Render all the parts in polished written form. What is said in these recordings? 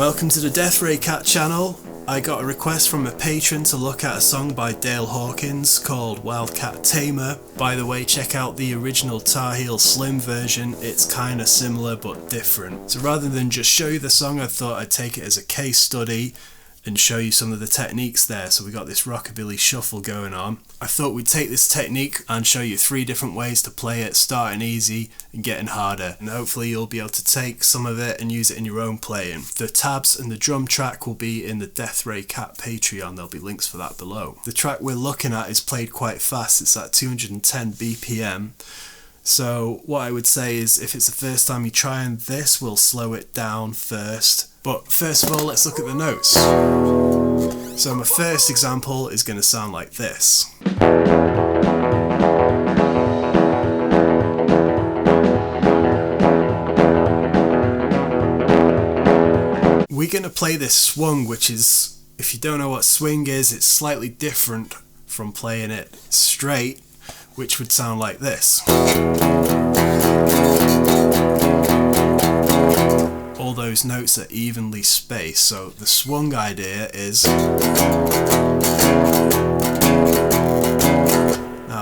Welcome to the Death Ray Cat channel. I got a request from a patron to look at a song by Dale Hawkins called Wildcat Tamer. By the way, check out the original Tar Heel Slim version, it's kinda similar but different. So rather than just show you the song, I thought I'd take it as a case study and show you some of the techniques there. So we got this Rockabilly shuffle going on. I thought we'd take this technique and show you 3 different ways to play it, starting easy and getting harder. And hopefully you'll be able to take some of it and use it in your own playing. The tabs and the drum track will be in the Death Ray Cat Patreon, there'll be links for that below. The track we're looking at is played quite fast, it's at 210 BPM. So what I would say is if it's the first time you're trying this, we'll slow it down first. But first of all, let's look at the notes. So my first example is going to sound like this. We're going to play this swung, which is, if you don't know what swing is, it's slightly different from playing it straight, which would sound like this. All those notes are evenly spaced, so the swung idea is, now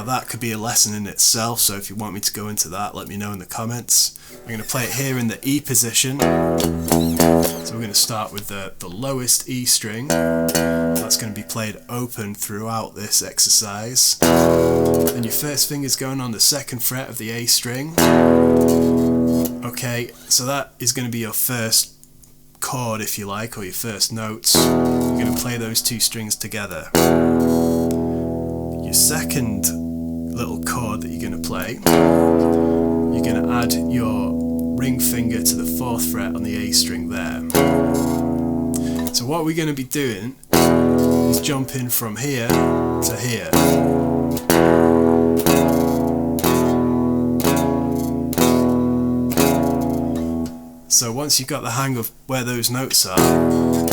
that could be a lesson in itself, so if you want me to go into that, let me know in the comments. I'm going to play it here in the E position, so we're going to start with the lowest E string. That's going to be played open throughout this exercise. Then your first finger's going on the 2nd fret of the A string. Okay, so that is going to be your first chord, if you like, or your first notes. You're going to play those 2 strings together. Your second little chord that you're going to play, you're going to add your ring finger to the 4th fret on the A string there. So what we're going to be doing is jumping from here to here. So once you've got the hang of where those notes are, we're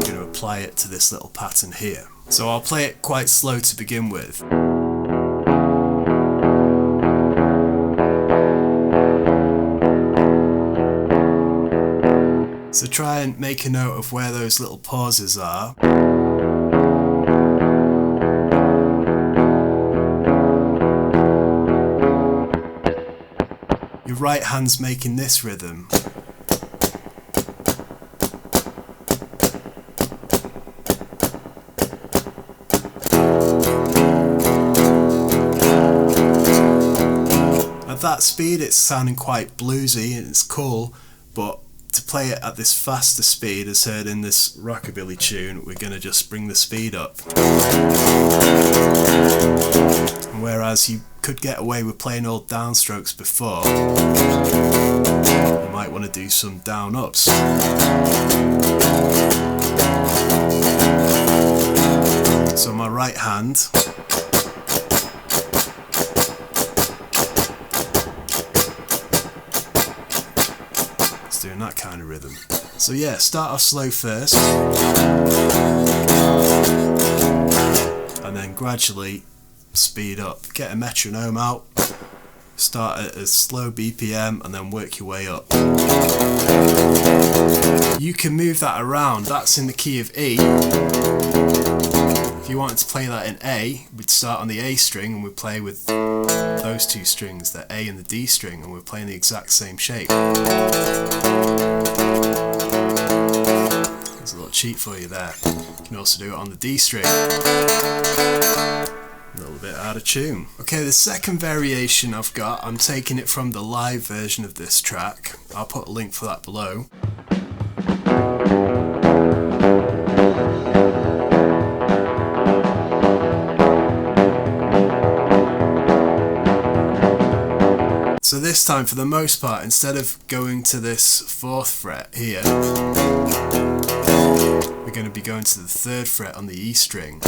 going to apply it to this little pattern here. So I'll play it quite slow to begin with. So try and make a note of where those little pauses are. Your right hand's making this rhythm. At that speed it's sounding quite bluesy and it's cool, but to play it at this faster speed, as heard in this Rockabilly tune, we're going to just bring the speed up. And whereas you could get away with playing all downstrokes before, you might want to do some down ups. So my right hand, it's doing that kind of rhythm. So yeah, start off slow first, and then gradually speed up. Get a metronome out, start at a slow BPM and then work your way up. You can move that around, that's in the key of E. If you wanted to play that in A, we'd start on the A string and we'd play with those 2 strings, the A and the D string, and we're playing the exact same shape. There's a little cheat for you there. You can also do it on the D string. A little bit out of tune. Okay, the second variation I've got, I'm taking it from the live version of this track. I'll put a link for that below. So this time, for the most part, instead of going to this 4th fret here, we're going to be going to the 3rd fret on the E string.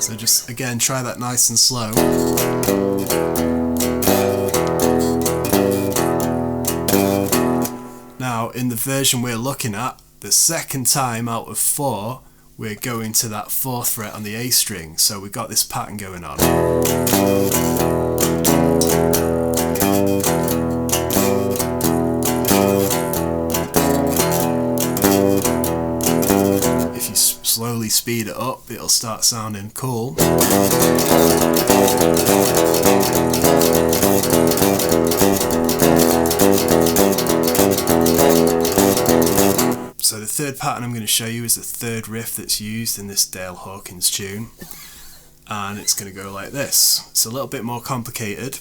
So just again try that nice and slow. Now in the version we're looking at, the second time out of 4 we're going to that 4th fret on the A string, so we've got this pattern going on. really speed it up, it'll start sounding cool. So the third pattern I'm going to show you is the third riff that's used in this Dale Hawkins tune, and it's going to go like this. It's a little bit more complicated.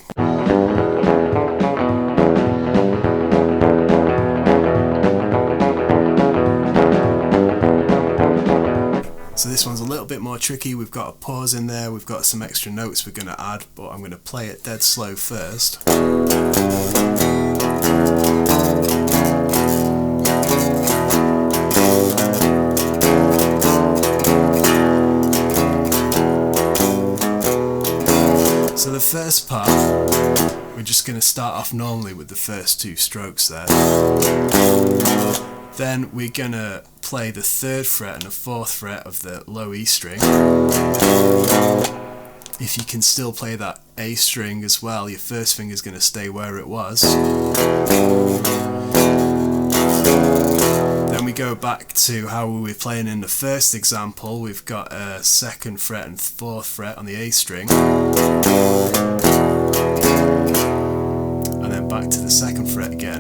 So this one's a little bit more tricky. We've got a pause in there, we've got some extra notes we're going to add, but I'm going to play it dead slow first. So the first part, we're just going to start off normally with the first two strokes there. Then we're going to play the 3rd fret and the 4th fret of the low E string. If you can still play that A string as well, your first finger is going to stay where it was. Then we go back to how we were playing in the first example. We've got a 2nd fret and 4th fret on the A string. And then back to the 2nd fret again.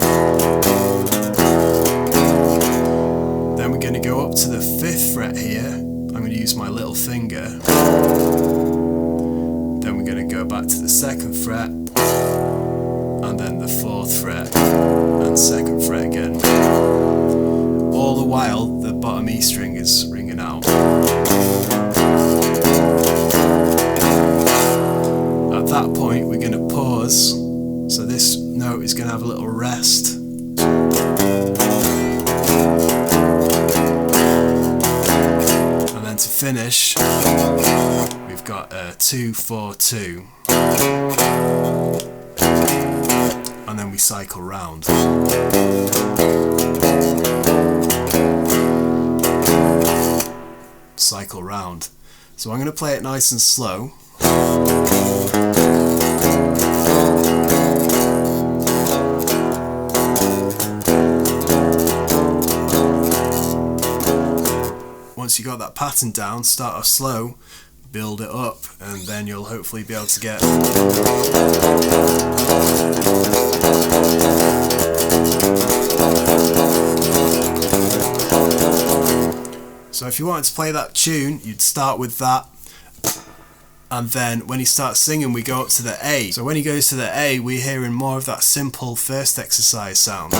Then we're going to go up to the 5th fret here. I'm going to use my little finger. Then we're going to go back to the 2nd fret, and then the 4th fret and 2nd fret again. All the while the bottom E string is ringing out. At that point we're going to pause, so this note is going to have a little rest. To finish, we've got a 2-4-2, and then we cycle round. Cycle round. So I'm going to play it nice and slow. Once you got that pattern down, start off slow, build it up, and then you'll hopefully be able to get So if you wanted to play that tune, you'd start with that, and then when he starts singing we go up to the A. So when he goes to the A, we're hearing more of that simple first exercise sound.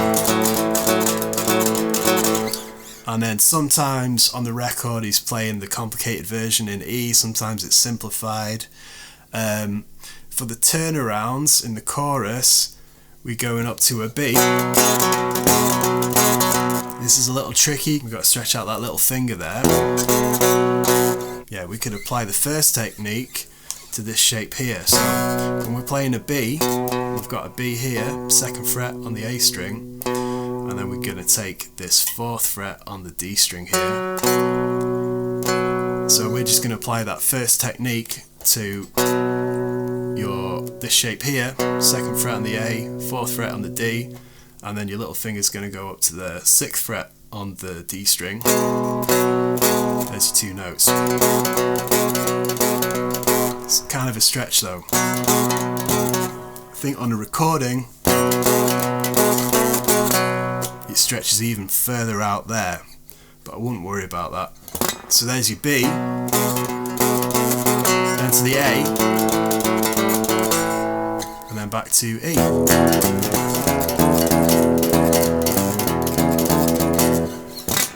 And then sometimes on the record he's playing the complicated version in E, sometimes it's simplified. For the turnarounds in the chorus, we're going up to a B. This is a little tricky, we've got to stretch out that little finger there. Yeah, we could apply the first technique to this shape here. So when we're playing a B, we've got a B here, 2nd fret on the A string. And then we're going to take this 4th fret on the D string here. So we're just going to apply that first technique to this shape here, 2nd fret on the A, 4th fret on the D, and then your little finger's going to go up to the 6th fret on the D string. There's your two notes. It's kind of a stretch though. I think on the recording it stretches even further out there, but I wouldn't worry about that. So there's your B, then to the A, and then back to E.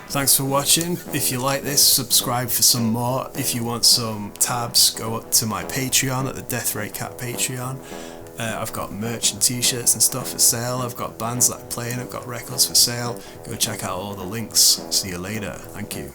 Thanks for watching. If you like this, subscribe for some more. If you want some tabs, go up to my Patreon at the Wildcat Patreon. I've got merch and t-shirts and stuff for sale. I've got bands that I play in, I've got records for sale. Go check out all the links. See you later. Thank you.